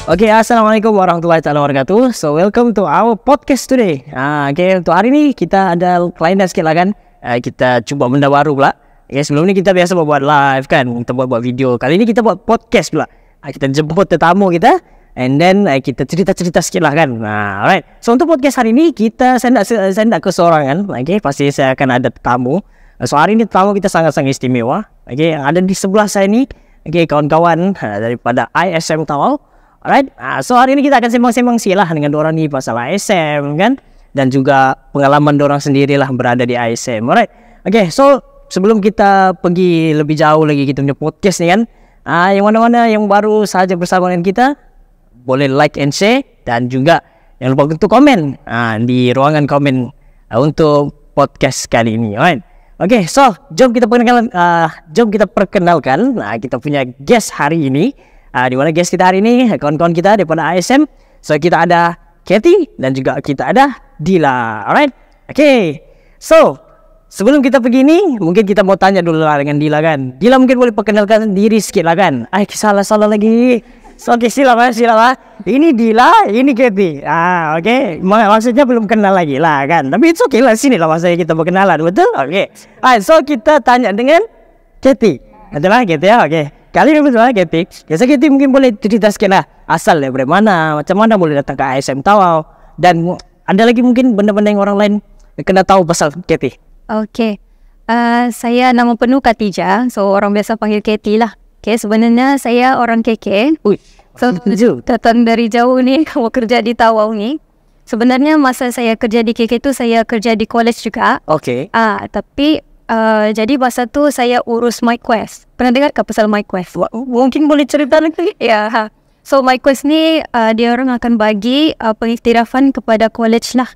Okay, Assalamualaikum warahmatullahi wabarakatuh. So, welcome to our podcast today. Okay, untuk hari ini kita ada kelainan sikit lah kan. Kita cuba benda baru pula. Okay, sebelum ni kita biasa buat live kan, kita buat video. Kali ni kita buat podcast pula. Kita jemput tetamu kita, and then kita cerita-cerita sikit lah kan. Alright. So, untuk podcast hari ni saya nak kesorangan. Okay, pasti saya akan ada tetamu. So, hari ni tetamu kita sangat-sangat istimewa. Okay, ada di sebelah saya ni. Okay, kawan-kawan daripada ISM Tawau. Alright, so hari ini kita akan sembang-sembang silah dengan dorang ni pasal ISM kan, dan juga pengalaman dorang sendirilah berada di ISM. Alright, okay, so sebelum kita pergi lebih jauh lagi kita punya podcast ni kan, yang mana-mana yang baru saja bersama dengan kita, boleh like and share, dan juga jangan lupa untuk komen di ruangan komen untuk podcast kali ini. Alright, okay, so jom kita perkenalkan kita punya guest hari ini. Di mana guest kita hari ini, kawan-kawan kita daripada ISM. So, kita ada Kathy dan juga kita ada Dila. Alright? Okay. So, sebelum kita pergi ni, mungkin kita mau tanya dulu lah dengan Dila kan. Dila mungkin boleh perkenalkan diri sikit lah kan. Salah lagi. So, okay, silakan. Ini Dila, ini Kathy. Okay. Maksudnya belum kenal lagi lah kan. Tapi it's okay lah, sini lah maksudnya kita berkenalan. Betul? Okay. Alright, so kita tanya dengan Kathy. Betul lah Kathy ya? Okay. Kali ini betul lah Kathy. Biasa Kathy mungkin boleh cerita sikit lah. Asal dari mana, macam mana boleh datang ke ISM Tawau. Dan ada lagi mungkin benda-benda yang orang lain kena tahu pasal Kathy. Okay. Saya nama penuh Katija. So orang biasa panggil Kathy lah. Okay, sebenarnya saya orang KK. So datang dari jauh ni, kamu kerja di Tawau ni. Sebenarnya masa saya kerja di KK tu, saya kerja di college juga. Okay. Tapi jadi masa tu saya urus MyQuest. Pernah dengar ke pasal MyQuest? Mungkin boleh cerita lagi? Ya. So MyQuest ni dia orang akan bagi pengiktirafan kepada college lah.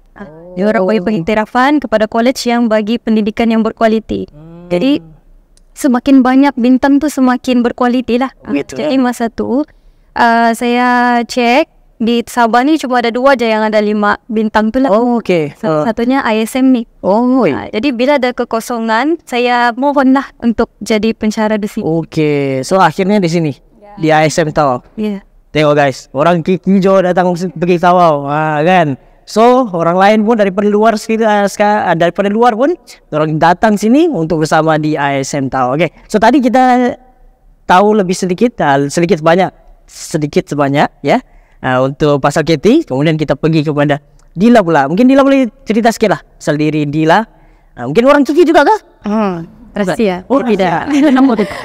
Dia orang bagi pengiktirafan kepada college yang bagi pendidikan yang berkualiti. Jadi semakin banyak bintang tu semakin berkualiti lah. Jadi masa tu saya cek di Sabah ni cuma ada 2 je yang ada 5 bintang tu lah. Oh, okay. Satunya ISM ni. Jadi bila ada kekosongan, saya mohon lah untuk jadi pensyarah di sini. Okay. So akhirnya di sini, di ISM Tawau. Yeah. Tengok guys, orang hijau datang pergi Tawau, kan. So orang lain pun daripada luar pun orang datang sini untuk bersama di ISM Tawau. Okay. So tadi kita tahu lebih sedikit sebanyak ya. Untuk pasal Kathy, kemudian kita pergi kepada Dila pula. Mungkin Dila boleh cerita sikit lah pasal diri Dila. Mungkin orang Turki juga kah? Rahsia. Tidak.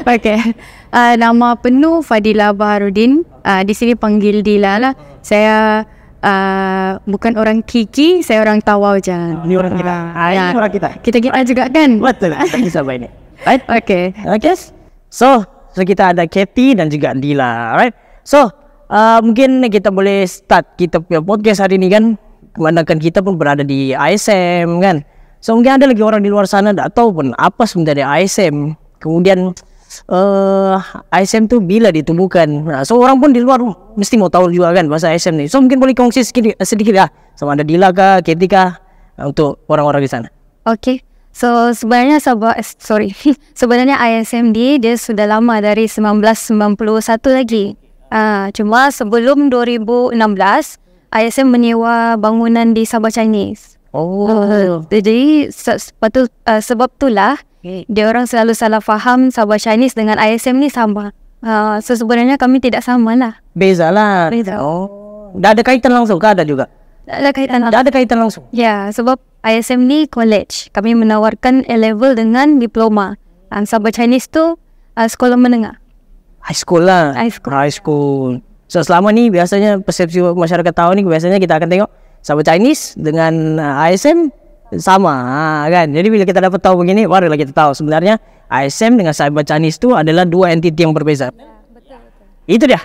Okay. Nama penuh Fadila Baharudin. Di sini panggil Dila lah. Saya bukan orang Kiki, saya orang Tawau je. Ini orang kita. Ini orang kita. Kita juga kan? Betul. Kita kisah ini. Right? Okay. So kita ada Kathy dan juga Dila. Alright. So mungkin kita boleh start kita punya podcast hari ni kan, kemanapun kita pun berada di ISM kan. So mungkin ada lagi orang di luar sana tak tahu pun apa sebenarnya ISM. Kemudian ISM tu bila ditubuhkan. So orang pun di luar mesti mau tahu juga kan bahasa ISM ni. So mungkin boleh kongsi sedikit lah sama ada Dila kah, Kathy kah, untuk orang-orang di sana. Okay. So sebenarnya sebenarnya ISM dia sudah lama dari 1991 lagi. Cuma sebelum 2016 ISM menyewa bangunan di Sabah Chinese. Jadi sebab itulah dia orang selalu salah faham Sabah Chinese dengan ISM ni sama. So sebenarnya kami tidak sama lah. Beza lah. Dah ada kaitan langsung kah ada juga? Dah ada kaitan langsung. Ya, sebab ISM ni college. Kami menawarkan A-level dengan diploma. Sabah Chinese tu sekolah menengah. High school lah. High school. So selama ni biasanya persepsi masyarakat tahu ni biasanya kita akan tengok Sabah Chinese dengan ISM sama kan. Jadi bila kita dapat tahu begini barulah kita tahu sebenarnya ISM dengan Sabah Chinese tu adalah 2 entiti yang berbeza. Betul. Itu dia.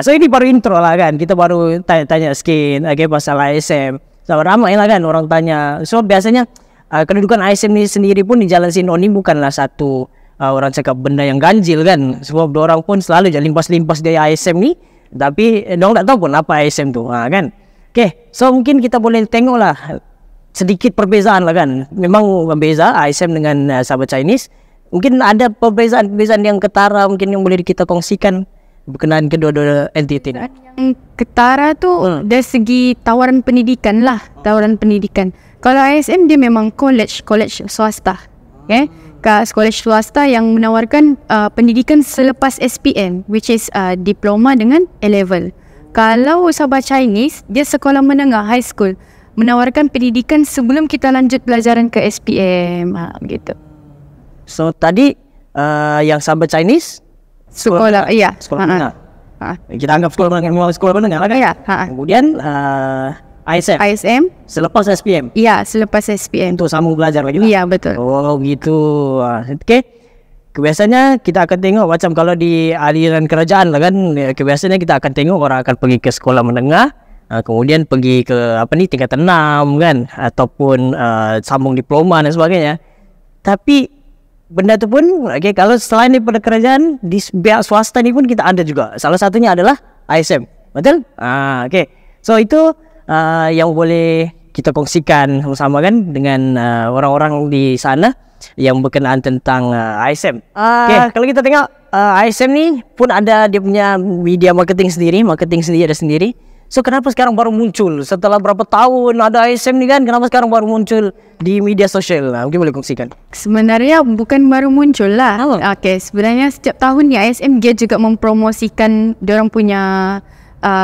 So ini baru intro lah kan. Kita baru tanya sikit pasal ISM. So ramai lah kan orang tanya. So biasanya kedudukan ISM ni sendiri pun di Jalan Sino ni bukanlah satu orang cakap benda yang ganjil kan. Sebab orang pun selalu je limpas-limpas dari ISM ni. Tapi orang tak tahu pun apa ISM tu kan. Okay, so mungkin kita boleh tengok lah sedikit perbezaan lah kan. Memang berbeza ISM dengan Sabah Chinese. Mungkin ada perbezaan yang ketara mungkin yang boleh kita kongsikan berkenaan kedua-dua entiti ni? Yang ketara tu dari segi tawaran pendidikan lah, tawaran pendidikan. Kalau ISM dia memang college swasta. Okay? College swasta yang menawarkan pendidikan selepas SPM, which is diploma dengan A-level. Kalau Sabah Chinese, dia sekolah menengah, high school, menawarkan pendidikan sebelum kita lanjut pelajaran ke SPM, gitu. So tadi yang Sabah Chinese Sekolah, iya. Sekolah menengah. Kita anggap sekolah menengah lah kan? Ya. Kemudian ISM ISM, selepas SPM iya, selepas SPM. untuk sambung belajar lagi lah. Iya, betul. Oh gitu. Okay. Kebiasaannya kita akan tengok macam kalau di aliran kerajaan lah kan, kebiasaannya kita akan tengok orang akan pergi ke sekolah menengah, kemudian pergi ke tingkatan 6 kan, ataupun sambung diploma dan sebagainya. Tapi benda tu pun kalau selain daripada kerajaan, di pihak swasta ni pun kita ada juga. Salah satunya adalah ISM. Betul? Okay. So itu yang boleh kita kongsikan sama-sama kan dengan orang-orang di sana yang berkenaan tentang ISM. Okay, kalau kita tengok ISM ni pun ada dia punya media marketing sendiri ada sendiri. So kenapa sekarang baru muncul setelah berapa tahun ada ISM ni kan, kenapa sekarang baru muncul di media sosial? Mungkin boleh kongsikan. Sebenarnya bukan baru muncul lah. Okay, sebenarnya setiap tahun ni ISM dia juga mempromosikan diorang punya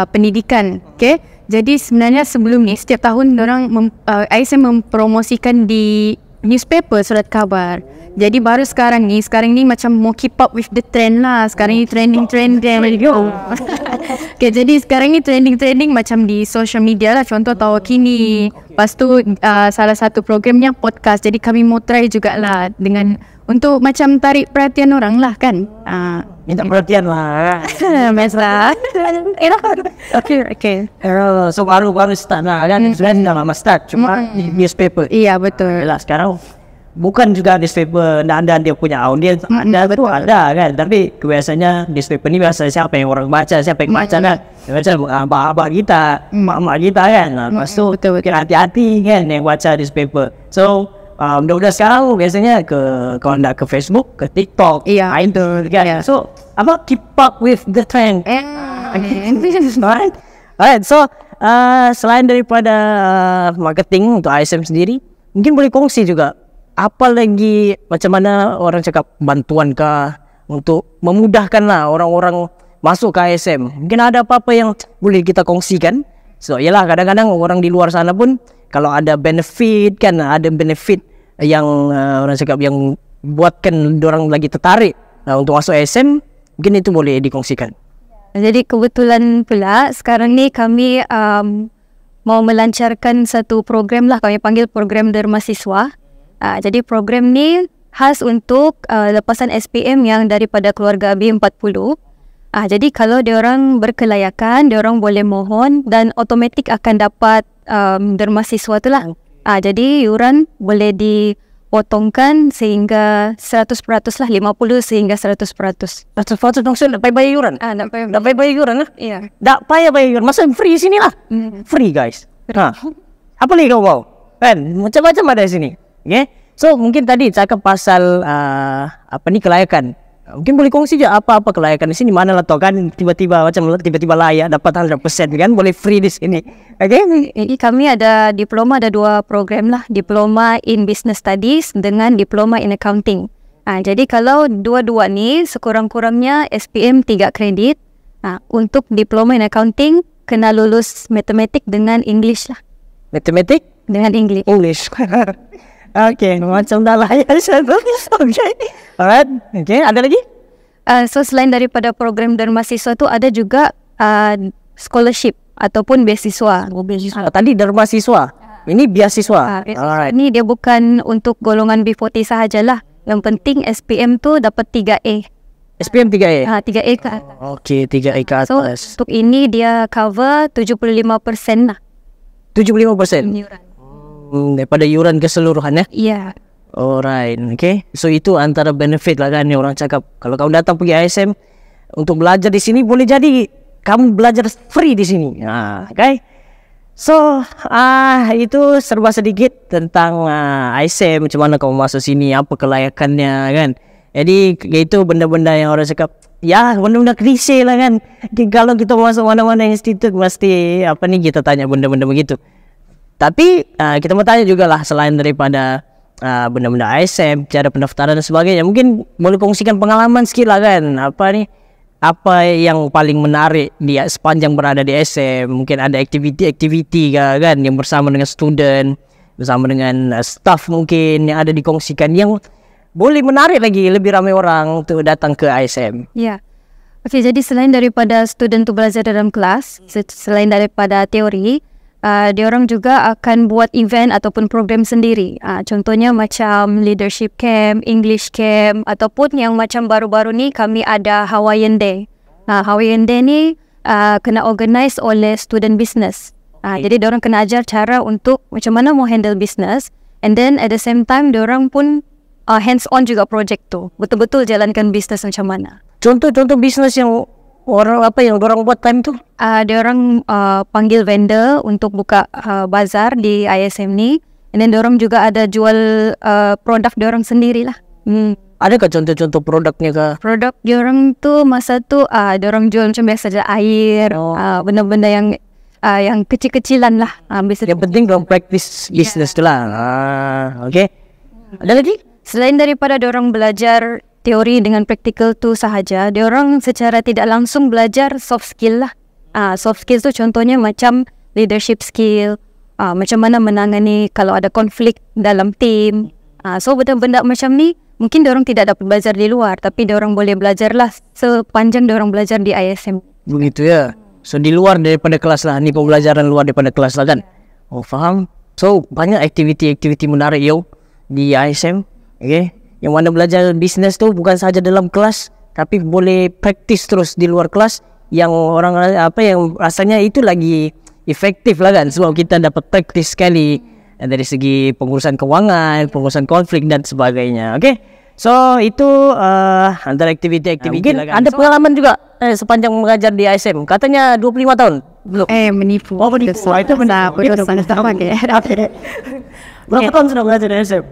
pendidikan. Okay, jadi sebenarnya sebelum ni setiap tahun ISM mempromosikan di newspaper, surat khabar. Jadi baru sekarang ni macam mau keep up with the trend lah. Sekarang ni trending. Okay, jadi sekarang ni trending macam di social media lah. Contoh Tawakini. Lepas tu salah satu programnya podcast. Jadi kami mau try jugalah dengan untuk macam tarik perhatian orang lah kan. Minta perhatian lah. Mes lah. Okay. So baru start lah kan. Sebenarnya dah lama start, cuma di newspaper. Iya, betul. Yalah, sekarang bukan juga newspaper anda dia punya audience, ada kan, tapi biasanya newspaper ni biasa siapa yang orang baca, kan, macam abah-abah kita, mak-mak kita kan. Lepas tu kira hati-hati kan yang baca newspaper. So mudah-mudahan sekarang biasanya kalau nak ke Facebook, ke TikTok, itu kan. So keep up with the trend. Alright, so selain daripada marketing untuk ISM sendiri, mungkin boleh kongsi juga apa lagi, macam mana orang cakap bantuan kah untuk memudahkan lah orang-orang masuk ke ISM. Mungkin ada apa-apa yang boleh kita kongsikan. So yalah, kadang-kadang orang di luar sana pun kalau ada benefit kan, ada benefit yang orang cakap yang buatkan orang lagi tertarik untuk masuk ISM, mungkin itu boleh dikongsikan. Jadi kebetulan pula sekarang ni kami mau melancarkan satu program lah, kami panggil program Derma Siswa. Jadi program ni khas untuk lepasan SPM yang daripada keluarga B40. Jadi kalau diorang berkelayakan, diorang boleh mohon dan automatik akan dapat derma siswa tu lah. Jadi yuran boleh dipotongkan sehingga 100% lah, 50 sehingga 100%. 100% maksudnya tak payah bayar yuran? Tak payah bayar yuran lah? Iya. Tak payah bayar yuran, masa free sini lah. Free guys. Apa lagi kau mau? Kan macam-macam ada di sini. Okay? So mungkin tadi cakap pasal kelayakan. Mungkin boleh kongsi je apa-apa kelayakan di sini. Mana lah tau kan tiba-tiba layak dapat 100% kan, boleh free di sini. Okay? Jadi kami ada diploma, ada 2 program lah. Diploma in Business Studies dengan diploma in Accounting. Jadi kalau dua-dua ni sekurang-kurangnya SPM 3 kredit. Untuk diploma in Accounting kena lulus matematik dengan English lah. Matematik? Dengan English. Okay, macam dah layak satu. Okay, alright. Okay, ada lagi? So selain daripada program Derma Siswa tu ada juga scholarship ataupun beasiswa. Tadi Derma Siswa, ini beasiswa. Alright. Ini dia bukan untuk golongan B40 sahajalah. Yang penting SPM tu dapat 3A. SPM 3A? 3A ke atas. Okay, 3A ke atas. So untuk ini dia cover 75% lah. 75%? Daripada yuran keseluruhan ya? Ya. Alright, okay. So itu antara benefit lah kan yang orang cakap. Kalau kamu datang pergi ISM untuk belajar di sini, boleh jadi kamu belajar free di sini. Okay. So itu serba sedikit tentang ISM, macam mana kamu masuk sini, apa kelayakannya kan. Jadi itu benda-benda yang orang cakap ya benda-benda klise lah kan. Kalau kita masuk mana-mana institut pasti kita tanya benda-benda begitu. Tapi kita mau tanya juga lah, selain daripada benda-benda ASM, cara pendaftaran dan sebagainya, mungkin boleh kongsikan pengalaman sedikit lah kan. Apa yang paling menarik dia sepanjang berada di SM? Mungkin ada aktiviti kan yang bersama dengan student, bersama dengan staff mungkin yang ada dikongsikan yang boleh menarik lagi lebih ramai orang untuk datang ke ASM. Ya. Okey, jadi selain daripada student tu belajar dalam kelas, selain daripada teori, diorang juga akan buat event ataupun program sendiri. Contohnya macam leadership camp, English camp, ataupun yang macam baru-baru ni kami ada Hawaiian Day. Hawaiian Day ni kena organize oleh student business. Jadi diorang kena ajar cara untuk macam mana mau handle business, and then at the same time diorang pun hands on juga project tu. Betul-betul jalankan business macam mana. Contoh business yang yang orang buat time tu? Dia orang panggil vendor untuk buka bazar di ISM ni, and then dia orang juga ada jual produk dia orang sendirilah. Adakah contoh-contoh produknya ke? Produk dia orang tu masa tu dia orang jual macam biasa saja air, benda-benda yang kecil-kecilan lah. Yang penting dalam practice business tu lah. Okay. Ada lagi? Selain daripada dia orang belajar teori dengan praktikal tu sahaja, dia orang secara tidak langsung belajar soft skill lah. Soft skill tu contohnya macam leadership skill, macam mana menangani kalau ada konflik dalam tim. So benda-benda macam ni mungkin dia orang tidak dapat belajar di luar, tapi dia orang boleh belajar lah sepanjang dia orang belajar di ISM. Begitu ya. So di luar daripada kelas lah, ni pembelajaran luar daripada kelas lah kan. Oh faham. So banyak aktiviti-aktiviti menarik di ISM. Okay. Yang mana belajar bisnes tu bukan sahaja dalam kelas, tapi boleh praktis terus di luar kelas, yang orang yang rasanya itu lagi efektif lah kan, sebab kita dapat praktis sekali dari segi pengurusan kewangan, pengurusan konflik dan sebagainya. Okay, so itu antara aktiviti-aktiviti. Mungkin ada pengalaman juga sepanjang mengajar di ISM. Katanya 25 tahun belum? Menipu. Menipu. Itu benar. Berapa tahun sudah mengajar di ISM?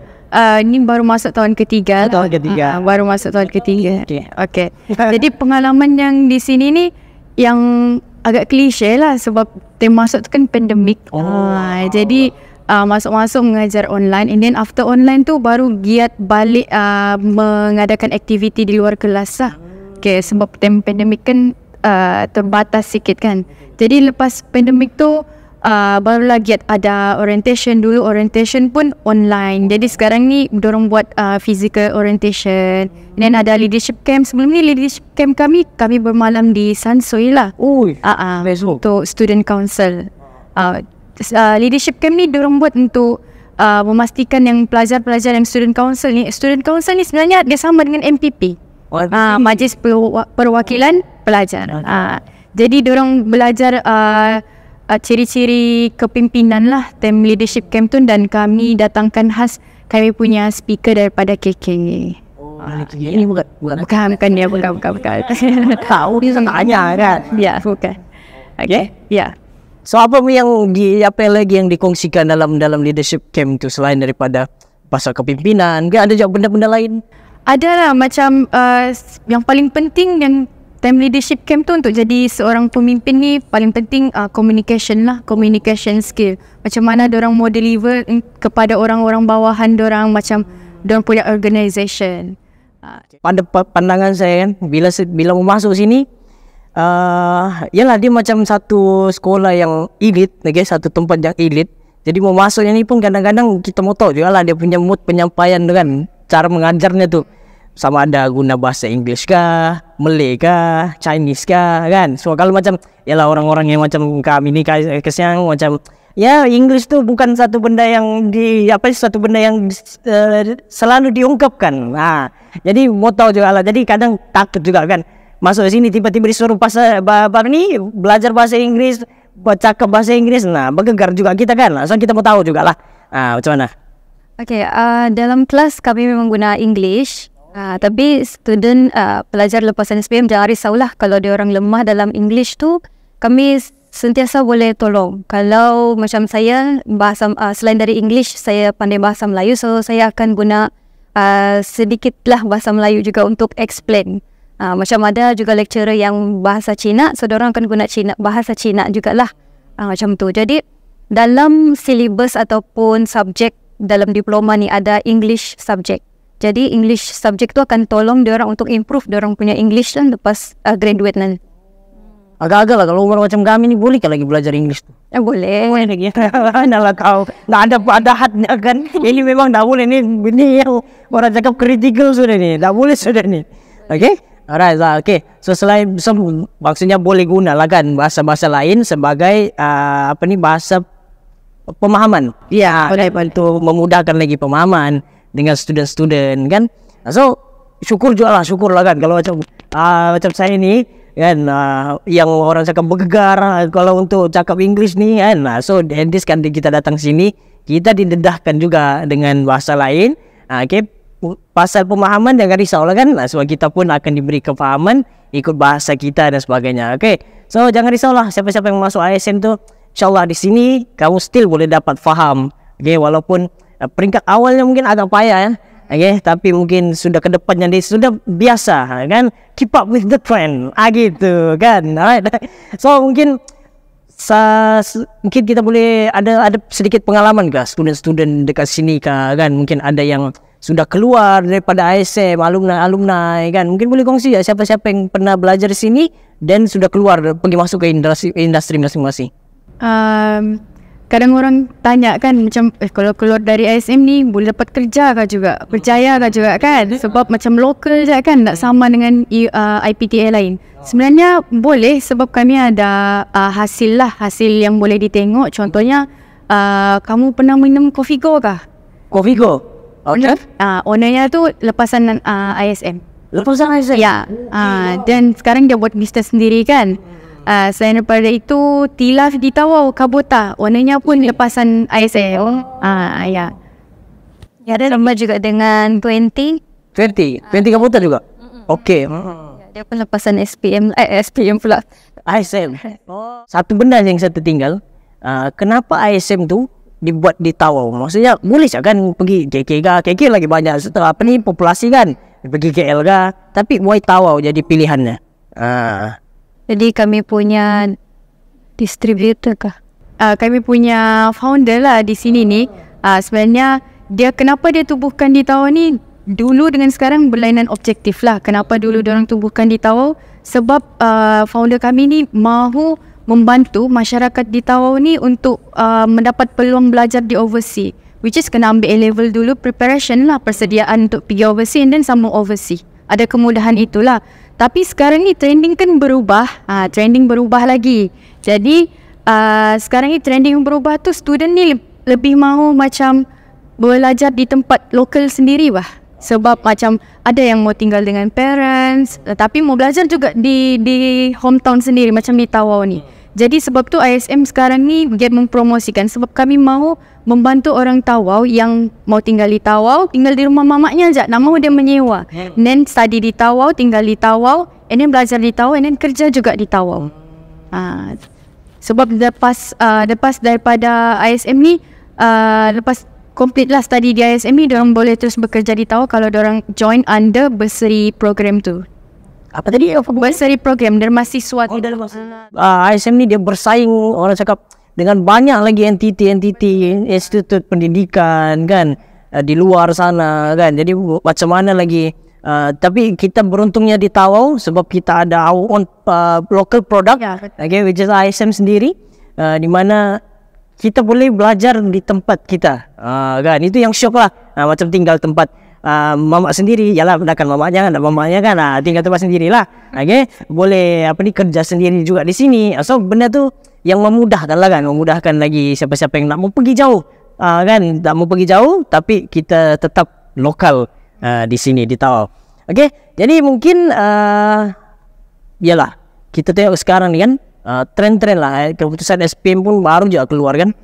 Ni baru masuk tahun ketiga. Baru masuk tahun ketiga. Okay. Jadi pengalaman yang di sini ni yang agak klise lah, sebab masuk tu kan pandemik. Jadi masuk-masuk mengajar online, and then after online tu baru giat balik mengadakan aktiviti di luar kelas lah. Okay, sebab pandemik kan terbatas sikit kan. Jadi lepas pandemik tu barulah giat ada orientation. Dulu orientation pun online. Jadi sekarang ni dorong buat physical orientation. Dan ada leadership camp. Sebelum ni leadership camp kami bermalam di Sansoi lah. Untuk student council. Leadership camp ni dorong buat untuk memastikan yang pelajar-pelajar yang student council ni sebenarnya dia sama dengan MPP. Majlis Perwakilan Pelajar. Jadi dorong belajar ciri-ciri kepimpinan lah time leadership camp tu, dan kami datangkan khas kami punya speaker daripada KK. Ini bukan. Tahu dia tanya kan? Ya, bukan. Okay. Ya. So apa lagi yang dikongsikan dalam leadership camp tu selain daripada pasal kepimpinan? Ada juga benda-benda lain? Ada lah, macam yang paling penting yang time leadership camp tu untuk jadi seorang pemimpin ni paling penting communication lah, communication skill. Macam mana diorang mau deliver kepada orang-orang bawahan diorang, macam diorang punya organisation. Pada pandangan saya kan, bila mau masuk sini, yalah dia macam satu sekolah yang elit, okay? Satu tempat yang elit. Jadi mau masuknya ni pun kadang-kadang kita mau tahu juga lah dia punya mood penyampaian tu kan, cara mengajarnya tu. Sama ada guna bahasa English kah, Malay kah, Chinese kah kan. So kalau macam yalah orang-orang yang macam kami ni kesian macam ya English tu bukan satu benda yang selalu diungkapkan. Jadi mau tahu juga lah. Jadi kadang takut juga kan. Masuk sini tiba-tiba disuruh belajar bahasa Inggris, bercakap bahasa Inggris. Bergegar juga kita kan. So kita mau tahu juga lah. Macam mana? Okay, dalam kelas kami memang guna English. Tapi student pelajar lepasan SPM jangan risaulah kalau dia orang lemah dalam English tu, kami sentiasa boleh tolong. Kalau macam saya bahasa selain dari English saya pandai bahasa Melayu, so saya akan guna sedikitlah bahasa Melayu juga untuk explain. Macam ada juga lecturer yang bahasa Cina, so diorang akan guna bahasa Cina jugalah. Macam tu. Jadi dalam silibus ataupun subjek dalam diploma ni ada English subject. Jadi English subject tu akan tolong diorang untuk improve diorang punya English lah lepas graduate nanti. Agak-agak lah kalau umur macam kami ni boleh kan lagi belajar English tu? Boleh. Boleh lagi. Nah lah kau. Nggak ada hadnya kan. Ini memang dah boleh ni. Ini yang orang cakap critical sudah ni. Dah boleh sudah ni. Okay? Alright, okay. So maksudnya boleh guna lah kan bahasa-bahasa lain sebagai bahasa pemahaman. Ya, boleh. Untuk memudahkan lagi pemahaman dengan student-student kan. So syukur lah kan kalau macam saya ni kan, yang orang cakap bergegar kalau untuk cakap English ni kan. So this kan kita datang sini, kita didedahkan juga dengan bahasa lain. Okay. Pasal pemahaman jangan risau lah kan, sebab kita pun akan diberi kefahaman ikut bahasa kita dan sebagainya. Okay, so jangan risau lah siapa-siapa yang masuk ISM tu, insyaAllah di sini kamu still boleh dapat faham. Okay, walaupun peringkat awalnya mungkin agak payah ya. Okay, tapi mungkin sudah ke depannya dia sudah biasa kan, keep up with the trend gitu kan. Alright, so mungkin kita boleh ada sedikit pengalaman ke student-student dekat sini kan, mungkin ada yang sudah keluar daripada ISM, alumni kan, mungkin boleh kongsi ya siapa-siapa yang pernah belajar di sini dan sudah keluar pergi masuk ke industri masing-masing. Kadang orang tanya kan macam kalau keluar dari ISM ni boleh dapat kerja kah juga, percaya kah juga kan, sebab macam lokal je kan, tak sama dengan IPTA lain. Sebenarnya boleh, sebab kami ada hasil yang boleh ditengok. Contohnya kamu pernah minum Coffee Go kah? Coffee Go? Okay. Ownernya tu lepasan ISM. Lepasan ISM? Ya. Dan sekarang dia buat bisnes sendiri kan. Selain daripada itu, Tilaf di Tawau, Kabota, ownernya pun lepasan ISM. Ya. Ya, ada sama juga dengan 20 Kabota juga? Okey. Dia pun lepasan SPM pula. ISM. Satu benda yang saya tertinggal, kenapa ISM tu dibuat di Tawau? Maksudnya boleh kan pergi KK lagi banyak setelah populasi kan, pergi KL tapi why Tawau jadi pilihannya? Jadi kami punya distributor kah? Kami punya founder lah di sini ni. Sebenarnya kenapa dia tubuhkan di Tawau ni, dulu dengan sekarang berlainan objektif lah. Kenapa dulu diorang tubuhkan di Tawau? Sebab founder kami ni mahu membantu masyarakat di Tawau ni untuk mendapat peluang belajar di overseas, which is kena ambil A-level dulu, preparation lah, persediaan untuk pergi overseas and then sambung overseas. Ada kemudahan itulah. Tapi sekarang ni trending kan berubah, trending berubah lagi. Jadi sekarang ni trending berubah tu, student ni lebih mahu macam belajar di tempat lokal sendiri bah. Sebab macam ada yang mau tinggal dengan parents, tapi mau belajar juga di hometown sendiri macam di Tawau ni. Jadi sebab tu ISM sekarang ni dia mempromosikan, sebab kami mahu membantu orang Tawau yang mau tinggal di Tawau, tinggal di rumah mamaknya je, nak mahu dia menyewa. And then study di Tawau, tinggal di Tawau, and then belajar di Tawau, and then kerja juga di Tawau. Sebab lepas daripada ISM ni, lepas complete lah study di ISM ni, diorang boleh terus bekerja di Tawau kalau diorang join under bursary program tu. Apa tadi? Bursary program dari mahasiswa. ISM ni dia bersaing, orang cakap, dengan banyak lagi entiti institut pendidikan kan, di luar sana kan. Jadi macam mana lagi, tapi kita beruntungnya di Tawau sebab kita ada our own local product, okay, which is ISM sendiri, di mana kita boleh belajar di tempat kita, kan. Itu yang syok lah, macam tinggal tempat mamak sendiri, yalah kan mamaknya kan, mamaknya kan, tinggal tempat sendirilah. Okay, boleh kerja sendiri juga di sini. So benda tu yang memudahkan lah kan, memudahkan lagi siapa-siapa yang nak mau pergi jauh, kan, tak mau pergi jauh tapi kita tetap lokal di sini di Tawau. Okay, jadi mungkin yalah kita tengok sekarang ni kan, trend-trend lah, keputusan SPM pun baru juga keluar kan.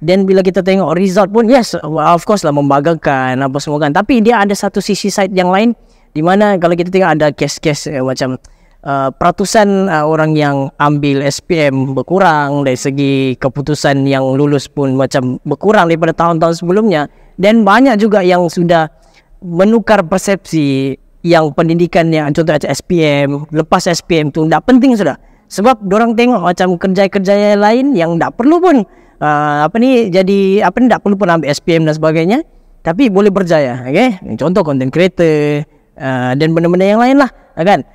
Dan bila kita tengok result pun, yes, of course lah membanggakan apa semua kan. Tapi dia ada satu sisi side yang lain, di mana kalau kita tengok ada kes-kes macam peratusan orang yang ambil SPM berkurang, dari segi keputusan yang lulus pun macam berkurang daripada tahun-tahun sebelumnya. Dan banyak juga yang sudah menukar persepsi yang pendidikan yang contoh macam SPM, lepas SPM tu tak penting sudah. Sebab dorang tengok macam kerja-kerja lain yang tak perlu pun tak perlu pun ambil SPM dan sebagainya, tapi boleh berjaya. Okay? Contoh content creator dan benda-benda yang lain lah, kan?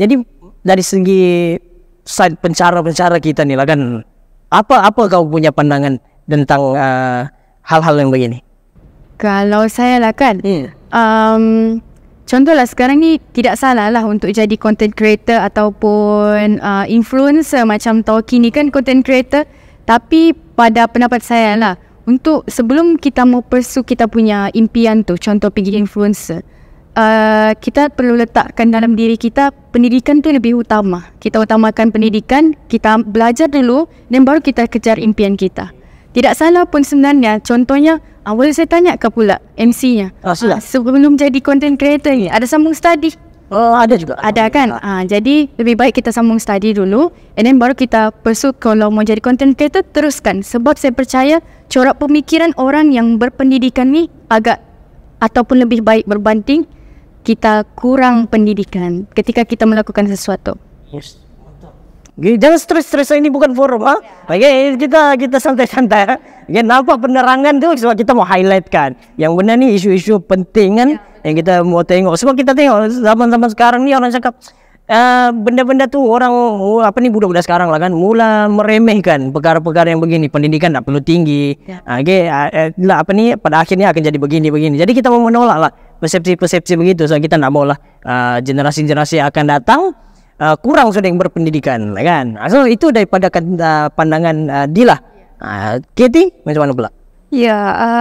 Jadi dari segi side pencara-pencara kita ni lah kan, apa kau punya pandangan tentang hal-hal yang begini? Kalau saya lah kan, contohlah sekarang ni tidak salah lah untuk jadi content creator ataupun influencer macam Tauki ni kan content creator. Tapi pada pendapat saya lah, untuk sebelum kita mau pursue kita punya impian tu, contoh pergi influencer, kita perlu letakkan dalam diri kita pendidikan tu lebih utama. Kita utamakan pendidikan, kita belajar dulu dan baru kita kejar impian kita. Tidak salah pun sebenarnya. Contohnya, boleh saya tanya ke pula MC-nya? Sebelum jadi content creator ni, ada sambung study? Ada juga. Ada kan? Jadi lebih baik kita sambung study dulu, and then baru kita pursue kalau mau jadi content creator, teruskan. Sebab saya percaya corak pemikiran orang yang berpendidikan ni agak ataupun lebih baik berbanding kita kurang pendidikan ketika kita melakukan sesuatu. Yes. Okay, jangan stres-stres, ini bukan forum. Okay, kita santai-santai. Okay, nampak penerangan tu sebab kita mau highlightkan yang benar ni isu-isu penting kan, yang kita mau tengok. Sebab kita tengok zaman-zaman sekarang ni orang cakap benda-benda tu orang budak-budak sekarang lah kan mula meremehkan perkara-perkara yang begini. Pendidikan tak perlu tinggi. Okay, pada akhirnya akan jadi begini-begini. Jadi kita mau menolak lah persepsi-persepsi begitu. So kita nak mau lah generasi-generasi yang akan datang kurang sudah yang berpendidikan, kan? So itu daripada pandangan Dila. Katie, macam mana pula? Ya,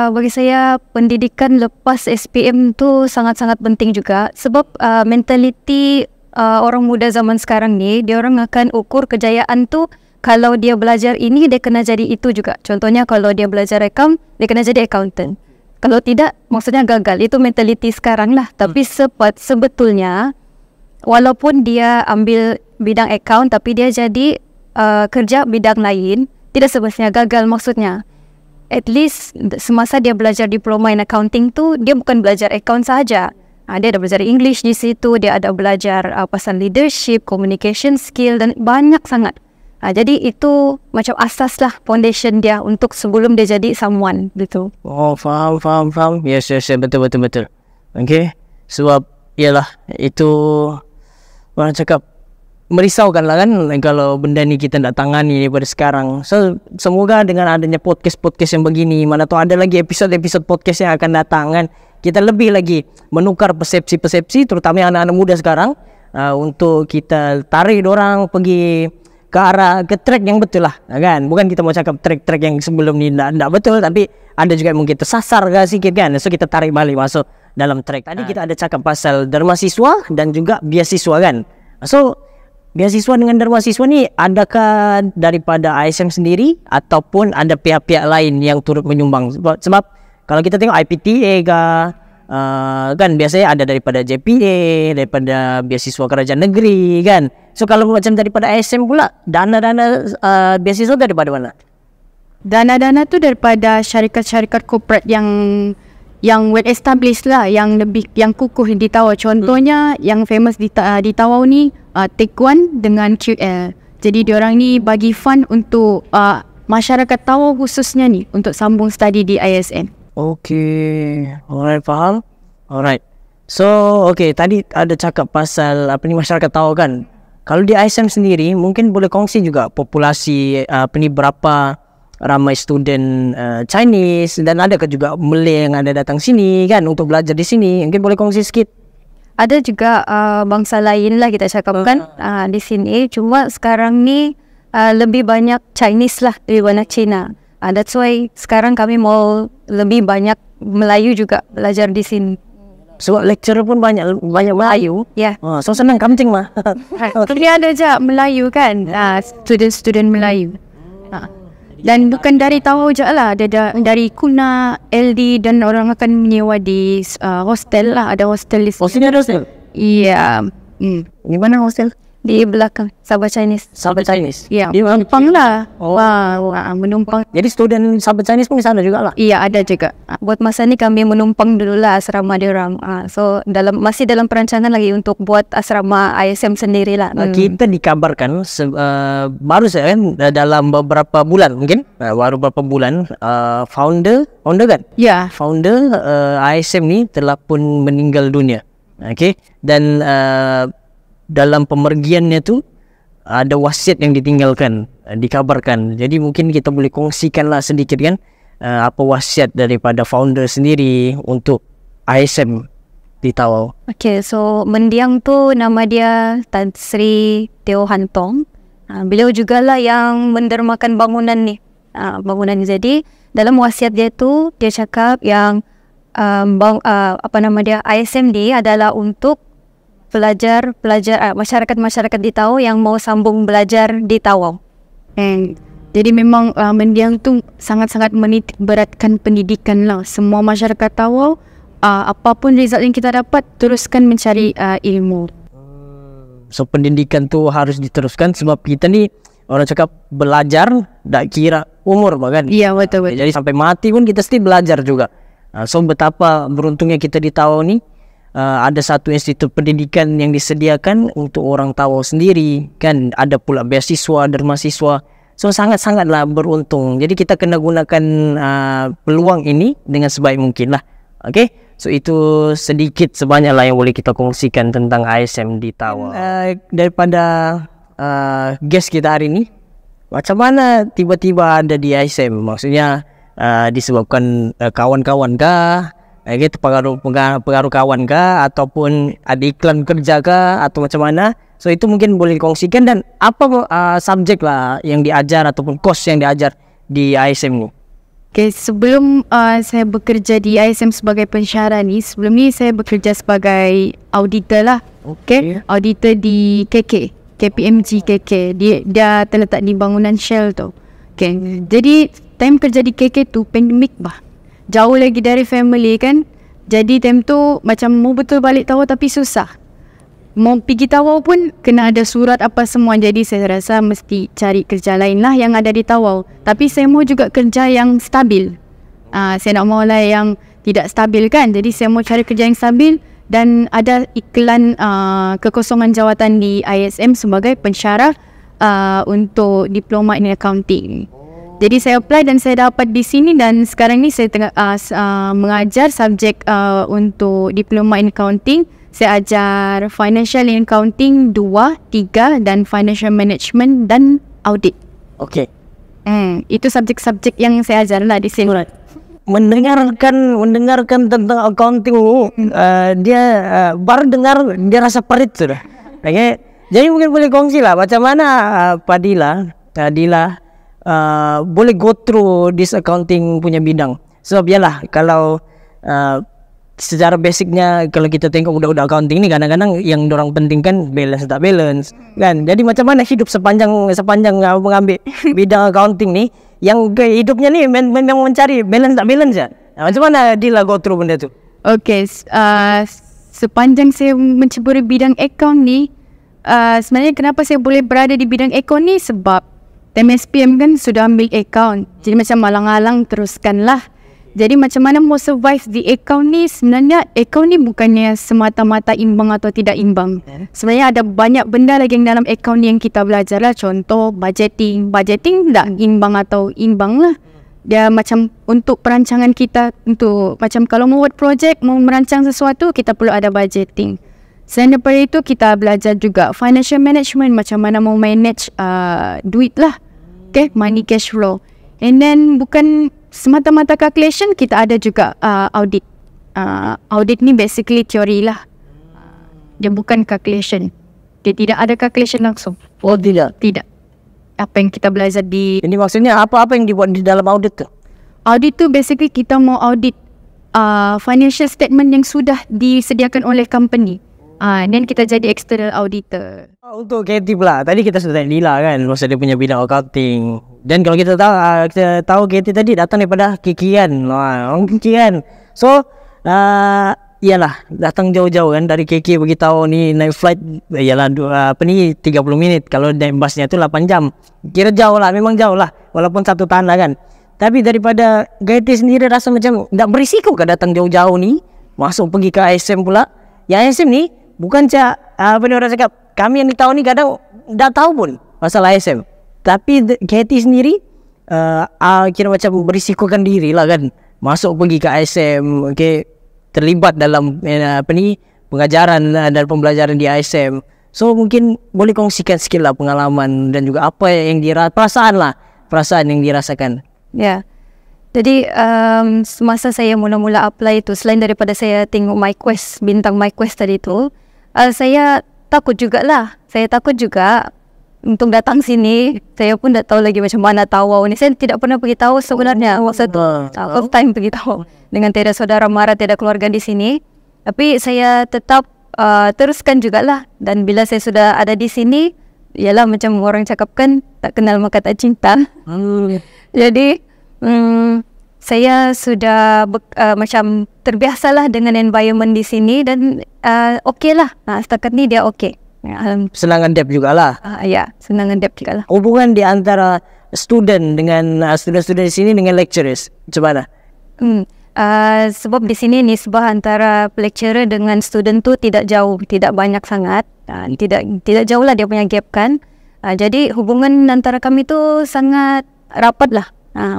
bagi saya pendidikan lepas SPM tu sangat-sangat penting juga. Sebab mentaliti orang muda zaman sekarang ni, dia orang akan ukur kejayaan tu kalau dia belajar ini, dia kena jadi itu juga. Contohnya kalau dia belajar account, dia kena jadi accountant. Kalau tidak, maksudnya gagal. Itu mentaliti sekarang lah. Tapi sebetulnya walaupun dia ambil bidang account tapi dia jadi kerja bidang lain, tidak sebetulnya gagal maksudnya. At least semasa dia belajar diploma in accounting tu, dia bukan belajar account saja. Dia ada belajar English di situ, dia ada belajar pasal leadership, communication skill dan banyak sangat. Jadi itu macam asas lah, foundation dia untuk sebelum dia jadi someone gitu. Faham. Yes, betul. Okay, sebab ialah itu orang cakap merisaukan lah kan kalau benda ni kita nak tangani daripada sekarang. So semoga dengan adanya podcast yang begini, mana tahu ada lagi episod-episod podcast yang akan datang kan, kita lebih lagi menukar persepsi-persepsi terutama anak-anak muda sekarang, untuk kita tarik orang pergi ke track yang betul lah, kan? Bukan kita mau cakap track yang sebelum ni tak betul, tapi ada juga yang mungkin tersasar sikit kan. So kita tarik balik masuk dalam track. Tadi kita ada cakap pasal dharma siswa dan juga biasiswa kan. So beasiswa dengan dharma siswa ni adakah daripada ISM sendiri ataupun ada pihak-pihak lain yang turut menyumbang? Sebab kalau kita tengok IPTA kan biasanya ada daripada JPA, daripada beasiswa kerajaan negeri kan. So kalau macam daripada ISM pula, dana-dana beasiswa daripada mana? Dana-dana tu daripada syarikat-syarikat korporat yang well established lah, yang kukuh di Tawau. Contohnya yang famous di Tawau ni Take One dengan QL. Jadi diorang ni bagi fund untuk masyarakat Tawau khususnya ni untuk sambung study di ISM. Okay, alright, faham. Alright. So okay, tadi ada cakap pasal masyarakat Tawau kan. Kalau di ISM sendiri mungkin boleh kongsi juga populasi berapa ramai student Chinese, dan ada ke juga Malay yang ada datang sini kan untuk belajar di sini? Mungkin boleh kongsi sikit. Ada juga bangsa lain lah kita cakapkan di sini. Cuma sekarang ni lebih banyak Chinese lah, lebih banyak Cina. That's why sekarang kami mau lebih banyak Melayu juga belajar di sini. Sebab lecturer pun banyak Melayu. Ya. So senang kamcing mah. Ini ada je Melayu kan, student Melayu. Dan bukan dari Tawau je lah, ada dari Kuna, LD, dan orang akan menyewa di hostel lah. Ada hostel di sini. Sini ada hostel? Iya. Di mana hostel? Di belakang Sabah Chinese. Sabah Chinese. Ya, Di mana? menumpang lah. Oh. Menumpang. Jadi student Sabah Chinese pun di sana juga lah. Iya, ada juga. Buat masa ni kami menumpang dulu lah asrama diorang. So masih dalam perancangan lagi untuk buat asrama ISM sendiri lah. Kita dikabarkan baru saja kan dalam beberapa bulan mungkin baru beberapa bulan founder kan? Ya. Founder ISM ni telah pun meninggal dunia. Okey, dan dalam pemergiannya tu ada wasiat yang ditinggalkan, dikabarkan. Jadi mungkin kita boleh kongsikanlah sedikit kan apa wasiat daripada founder sendiri untuk ISM di Tawau. Okay, so mendiang tu nama dia Tan Sri Teo Hantong. Beliau jugalah yang mendermakan bangunan ni. Bangunan ni. Jadi dalam wasiat dia tu dia cakap yang ISM ni adalah untuk pelajar masyarakat di Tawau yang mau sambung belajar di Tawau. Jadi memang mendiang tu sangat-sangat menitik beratkan pendidikan lah. Semua masyarakat Tawau, apapun result yang kita dapat, teruskan mencari ilmu. So pendidikan tu harus diteruskan sebab kita ni orang cakap belajar tak kira umur bahkan. Iya, betul. Jadi sampai mati pun kita mesti belajar juga. So betapa beruntungnya kita di Tawau ni. Ada satu institut pendidikan yang disediakan untuk orang Tawau sendiri kan, ada pula beasiswa dan mahasiswa. So sangat-sangatlah beruntung. Jadi kita kena gunakan peluang ini dengan sebaik mungkin lah. Okay, so itu sedikit sebanyaklah yang boleh kita kongsikan tentang ISM di Tawau. Daripada guest kita hari ini, macam mana tiba-tiba ada di ISM? Maksudnya disebabkan kawan-kawan kah? Gitu, pengaruh kawan kah, ataupun ada iklan kerja kah, atau macam mana? So itu mungkin boleh dikongsikan, dan apa subjek lah yang diajar ataupun course yang diajar di ISM ni? Okay, sebelum saya bekerja di ISM sebagai pensyarah ni, sebelum ni saya bekerja sebagai auditor lah. Okay, auditor di KK, KPMG KK. Dia terletak di bangunan Shell tu. Okay, jadi time kerja di KK tu pandemik bah. Jauh lagi dari family kan. Jadi time tu macam mau betul balik Tawau tapi susah. Mau pergi Tawau pun kena ada surat apa semua. Jadi saya rasa mesti cari kerja lain lah yang ada di Tawau. Tapi saya mau juga kerja yang stabil. Saya nak mau lah yang tidak stabil kan. Jadi saya mau cari kerja yang stabil. Dan ada iklan kekosongan jawatan di ISM sebagai pensyarah untuk diploma in accounting. Jadi saya apply dan saya dapat di sini, dan sekarang ni saya tengah mengajar subjek untuk diploma in accounting. Saya ajar financial in accounting 2, 3 dan financial management dan audit. Okay. Itu subjek-subjek yang saya ajar lah di sini. Mendengarkan tentang accounting dia baru dengar dia rasa perit sudah. Okay. Jadi mungkin boleh kongsi lah macam mana Padila boleh go through this accounting punya bidang. Sebab yalah, kalau secara basicnya kalau kita tengok budak-budak accounting ni kadang-kadang yang dorang pentingkan balance tak balance kan. Jadi macam mana hidup sepanjang mengambil bidang accounting ni, yang hidupnya ni memang mencari balance tak balance ya. Macam mana Dila go through benda tu? Okay, sepanjang saya menceburi bidang account ni, sebenarnya kenapa saya boleh berada di bidang account ni, sebab MSPM kan sudah ambil account. Jadi macam malang-alang teruskanlah. Jadi macam mana mau survive di account ni, sebenarnya account ni bukannya semata-mata imbang atau tidak imbang. Sebenarnya ada banyak benda lagi yang dalam account ni yang kita belajar lah. Contoh budgeting. Budgeting tak imbang atau imbang lah. Dia macam untuk perancangan kita, untuk macam kalau mau buat projek, mau merancang sesuatu, kita perlu ada budgeting. Selain daripada itu, kita belajar juga financial management, macam mana mau manage duit lah. Okay, money cash flow. And then bukan semata-mata calculation, kita ada juga audit. Audit ni basically teori lah. Dia bukan calculation. Dia tidak ada calculation langsung. Oh tidak? Tidak. Apa yang kita belajar di... Ini maksudnya apa-apa yang dibuat di dalam audit tu? Audit tu basically kita mau audit financial statement yang sudah disediakan oleh company. Dan kita jadi external auditor. Untuk KT pula, tadi kita sudah tanya Lila kan, masa dia punya bidang accounting. Dan kalau kita tahu KT tadi datang daripada Kikian. Orang Kikian. So iyalah datang jauh-jauh kan dari KK beritahu ni naik flight iyalah 30 minit, kalau naik busnya itu 8 jam. Kira jauh lah, memang jauh lah walaupun satu tanah kan. Tapi daripada Gaiti sendiri rasa macam tak berisiko ke datang jauh-jauh ni, masuk pergi ke ISM pula. Yang ISM ni bukan apa ni orang cakap, kami yang tahu ni kadang tak tahu pun masalah ISM. Tapi Gaiti sendiri kira macam berisikokan diri lah kan, masuk pergi ke ISM, terlibat dalam pengajaran dan pembelajaran di ISM. So mungkin boleh kongsikan sikit lah pengalaman dan juga apa yang perasaan yang dirasakan. Ya, jadi semasa saya mula-mula apply itu, selain daripada saya tengok MyQuest, bintang MyQuest tadi tu, saya takut jugalah. Saya takut juga untuk datang sini. Saya pun tak tahu lagi macam mana Tawau ni. Saya tidak pernah pergi Tawau sebenarnya. Waktu tu first time pergi Tawau, dengan tiada saudara mara, tiada keluarga di sini. Tapi saya tetap teruskan jugalah. Dan bila saya sudah ada di sini, ialah macam orang cakap kan, tak kenal maka tak cinta. Jadi saya sudah macam terbiasalah dengan environment di sini dan okey lah. Setakat ni dia okey. Senang adapt jugalah. Ya, senang adapt jugalah. Hubungan di antara student dengan student-student di sini dengan lecturers macam mana? Sebab di sini nisbah antara lecturer dengan student tu tidak jauh, tidak banyak sangat. Tidak jauh lah dia punya gap kan. Jadi hubungan antara kami tu sangat rapat lah.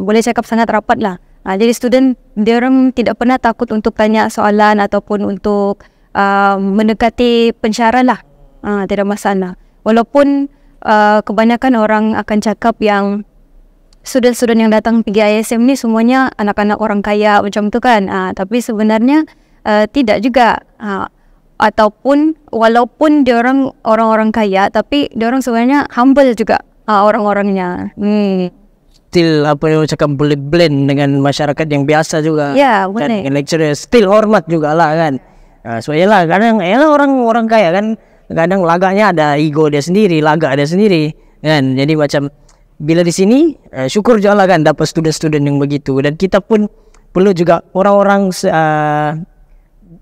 Boleh cakap sangat rapat lah. Jadi student, dia orang tidak pernah takut untuk tanya soalan ataupun untuk mendekati pensyarah lah. Tidak masalah. Walaupun kebanyakan orang akan cakap yang student-student yang datang pergi ISM ni semuanya anak-anak orang kaya macam tu kan. Tapi sebenarnya tidak juga. Ataupun walaupun dia orang-orang kaya, tapi dia orang sebenarnya humble juga orang-orangnya. Still apa yang cakap boleh blend dengan masyarakat yang biasa juga. Ya, kan, boleh. dengan lecturer still hormat jugalah kan. So yalah kadang orang kaya kan, kadang lagaknya ada ego dia sendiri, lagak dia sendiri kan. Jadi macam bila di sini syukur je lah kan dapat student-student yang begitu. Dan kita pun perlu juga orang-orang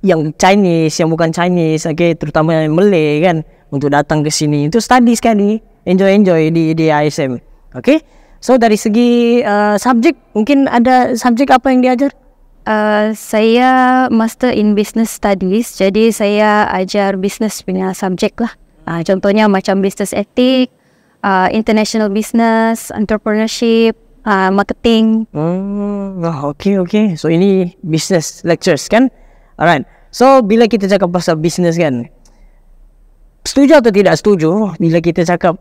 yang Chinese, yang bukan Chinese, terutama yang Malay kan, untuk datang ke sini untuk study sekali, enjoy di ISM. So dari segi subjek, mungkin ada subjek apa yang diajar? Saya Master in Business Studies, jadi saya ajar business punya subjek lah. Contohnya macam business ethic, international business, entrepreneurship, marketing. Okay. So ini business lectures kan? Alright. So bila kita cakap pasal business kan, setuju atau tidak setuju bila kita cakap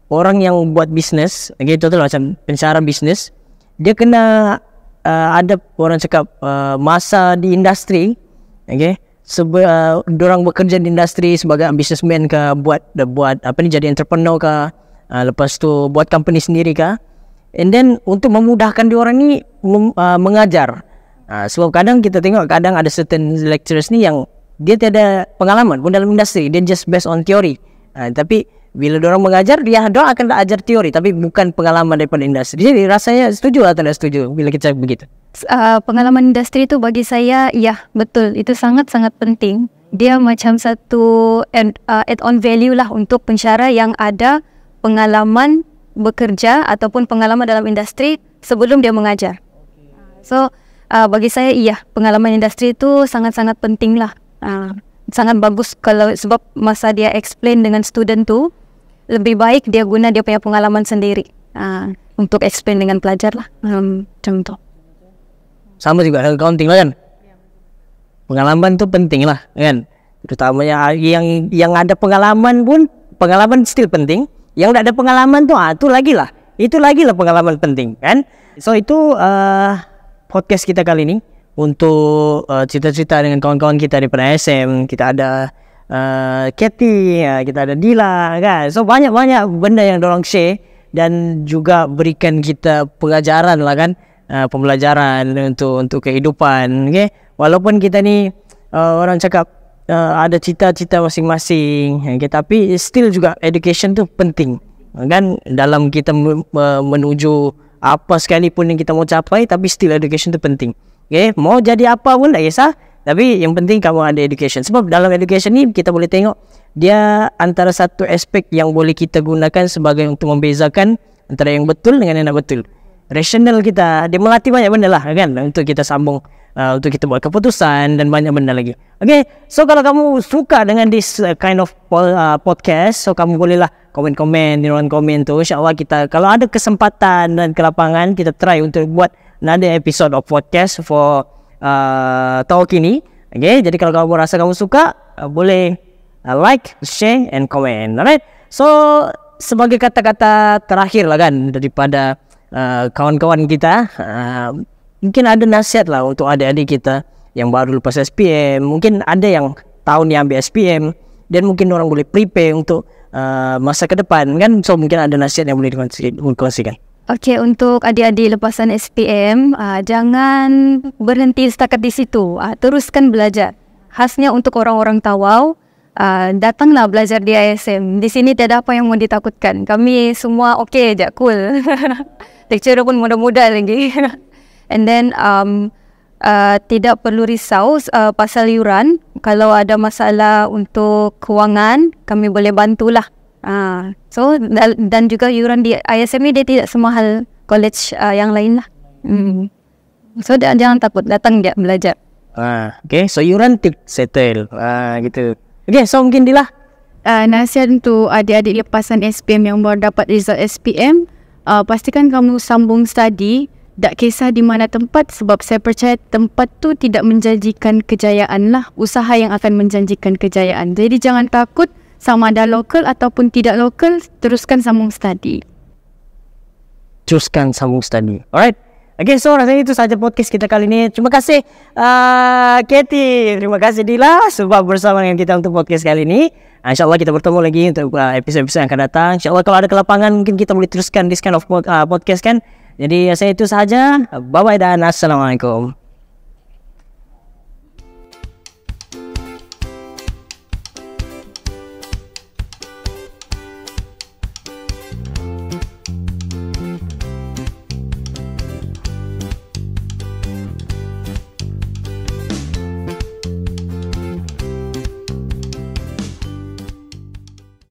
orang yang buat bisnes, contoh macam pensyarah bisnes, dia kena ada orang cakap masa di industri, dorang bekerja di industri sebagai businessman ke, buat apa ni, jadi entrepreneur ke, lepas tu buat company sendiri ke, and then untuk memudahkan diorang ni mengajar. Sebab kadang kita tengok kadang ada certain lecturers ni yang dia tiada pengalaman pun dalam industri, dia just based on teori. Tapi bila diorang mengajar, dia akan ajar teori tapi bukan pengalaman daripada industri. Jadi rasanya setuju atau tidak setuju bila kita begitu? Pengalaman industri tu bagi saya, ya betul, itu sangat-sangat penting. Dia macam satu add-on value lah untuk pensyarah yang ada pengalaman bekerja ataupun pengalaman dalam industri sebelum dia mengajar. So bagi saya, iya, pengalaman industri itu sangat-sangat penting lah. Sangat bagus kalau sebab masa dia explain dengan student tu, lebih baik dia guna dia punya pengalaman sendiri untuk explain dengan pelajar lah. Macam tu. Sama juga accounting lah kan. Pengalaman tu penting lah kan. Terutamanya yang ada pengalaman pun, pengalaman still penting. Yang tak ada pengalaman tu, tu lagi lah. Itu lagi lah pengalaman penting kan. So itu podcast kita kali ni untuk cerita-cerita dengan kawan-kawan kita daripada SM. Kita ada Kathy, kita ada Dila kan. So banyak-banyak benda yang dorang share dan juga berikan kita pengajaran lah kan, pembelajaran untuk kehidupan. Walaupun kita ni orang cakap ada cita-cita masing-masing, tapi still juga education tu penting kan, dalam kita menuju apa sekalipun yang kita mau capai, tapi still education tu penting. Mau jadi apa pun tak kisah, Tapi yang penting kamu ada education. Sebab dalam education ni kita boleh tengok dia antara satu aspek yang boleh kita gunakan sebagai untuk membezakan antara yang betul dengan yang tak betul. Rasional kita, dia melatih banyak benda lah kan, untuk kita sambung, untuk kita buat keputusan dan banyak benda lagi. Okay, so kalau kamu suka dengan this kind of podcast, so kamu bolehlah komen-komen di ruang komen tu. InsyaAllah kita kalau ada kesempatan dan kelapangan, kita try untuk buat another episode of podcast for talk ini. Okay, jadi kalau kamu rasa kamu suka, boleh like, share and comment. Alright, so sebagai kata-kata terakhir lah kan daripada kawan-kawan kita, mungkin ada nasihat lah untuk adik-adik kita yang baru lepas SPM. Mungkin ada yang tahun yang ambil SPM dan mungkin orang boleh prepare untuk masa ke depan kan. So mungkin ada nasihat yang boleh dikongsikan. Okey, untuk adik-adik lepasan SPM, jangan berhenti setakat di situ. Teruskan belajar. Khasnya untuk orang-orang Tawau, datanglah belajar di ISM. Di sini tiada apa yang mau ditakutkan. Kami semua okey je, cool. Lecturer pun muda-muda lagi. And then tidak perlu risau pasal yuran. Kalau ada masalah untuk kewangan, kami boleh bantulah. So dan juga yuran di ISM ni dia tidak semahal college yang lain lah. So jangan takut, datang je belajar. Okay, so yuran settle gitu. Okay, so mungkin Dila, nasihat untuk adik-adik lepasan SPM yang baru dapat result SPM, pastikan kamu sambung study. Tak kisah di mana tempat, sebab saya percaya tempat tu tidak menjanjikan kejayaan lah. Usaha yang akan menjanjikan kejayaan. Jadi jangan takut, sama ada lokal ataupun tidak lokal, teruskan sambung study. Teruskan sambung study. Alright. Okay, so rasanya itu sahaja podcast kita kali ini. Terima kasih Katie. Terima kasih Dila sebab bersama dengan kita untuk podcast kali ini. InsyaAllah kita bertemu lagi untuk episode-episode yang akan datang. InsyaAllah kalau ada kelapangan mungkin kita boleh teruskan this kind of podcast kan. Jadi saya itu sahaja. Bye-bye dan Assalamualaikum.